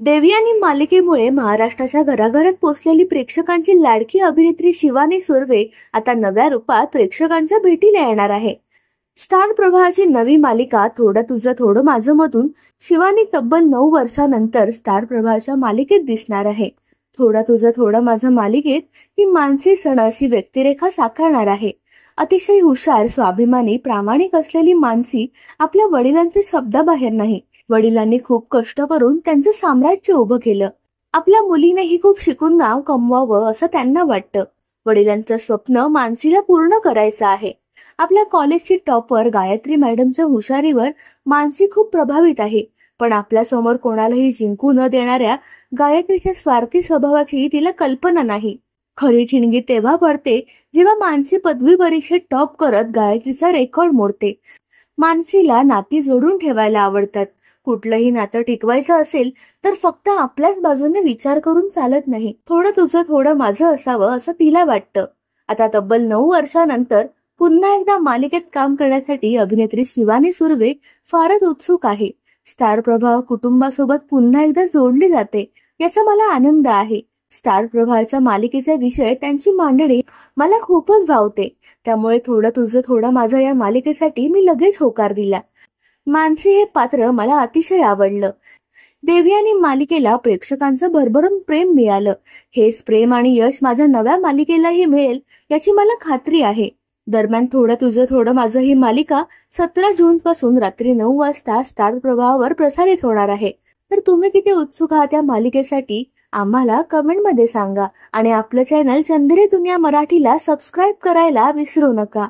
देवयानी मालिकेमुळे महाराष्ट्राच्या घराघरात पोचलेली प्रेक्षकांची लाडकी अभिनेत्री शिवानी सुर्वे आता नव्या रूपात प्रेक्षकांच्या भेटीला येणार आहे. स्टार प्रवाहाची नवी मालिका थोडं तुझं थोडं माझं मधून शिवानी तब्बल 9 वर्षांनंतर स्टार प्रवाहाच्या मालिकेत दिसणार आहे. थोडं तुझं थोडं माझं मालिकेत ही मानसी सणस ही व्यक्तिरेखा साकारणार आहे. अतिशय हुशार, स्वाभिमानी, प्रामाणिक असलेली मानसी आपल्या वडिलांच्या शब्दाबाहेर नाही. वडिलांनी खूप कष्ट करून त्यांचं साम्राज्य उभं केलं. आपल्या मुलीनेही खूप शिकून नाव कमवावं असं त्यांना वाटतं. वडिलांचं स्वप्न मानसीला पूर्ण करायचं आहे. आपल्या कॉलेजची टॉपर गायत्री मॅडमच्या हुशारीवर मानसी खूप प्रभावित आहे. पण आपल्या समोर कोणालाही जिंकू न देणाऱ्या गायत्रीच्या स्वार्थी स्वभावाची तिला कल्पना नाही. खरी ठिणगी तेव्हा पडते जेव्हा मानसी पदवी परीक्षेत टॉप करत गायत्रीचा रेकॉर्ड मोडते. मानसीला नाती जोडून ठेवायला आवडतात. कुठलंही नातं टिकवायचं असेल तर फक्त आपल्याच बाजूने विचार करून चालत नाही. थोडं तुझं थोडं माझं असावं असं तिला वाटतं. आता तब्बल 9 वर्षांनंतर पुन्हा एकदा मालिकेत काम करण्यासाठी अभिनेत्री शिवानी सुर्वे फारच उत्सुक आहे. स्टार प्रवाह कुटुंबासोबत पुन्हा एकदा जोडली जाते याचा मला आनंद आहे. स्टार प्रवाहाच्या मालिकेचे विषय, त्यांची मांडणी मला खूपच भावते. त्यामुळे थोडं तुझं थोडं माझं या मालिकेसाठी मी लगेच होकार दिला. मानसी हे पात्र मला अतिशय आवडलं. देवयानी मालिकेला प्रेक्षकांचं भरभरून प्रेम मिळालं. हेच प्रेम आणि यश माझ्या नव्या मालिकेलाही मिळेल याची मला खात्री आहे. दरम्यान थोडं तुझं थोडं माझं ही मालिका 17 जून पासून रात्री 9 वाजता स्टार प्रवाहावर प्रसारित होणार आहे. तर तुम्ही किती उत्सुक आहात या मालिकेसाठी आम्हाला कमेंटमध्ये सांगा आणि आपलं चॅनल चंदेरी दुनिया मराठीला सबस्क्राईब करायला विसरू नका.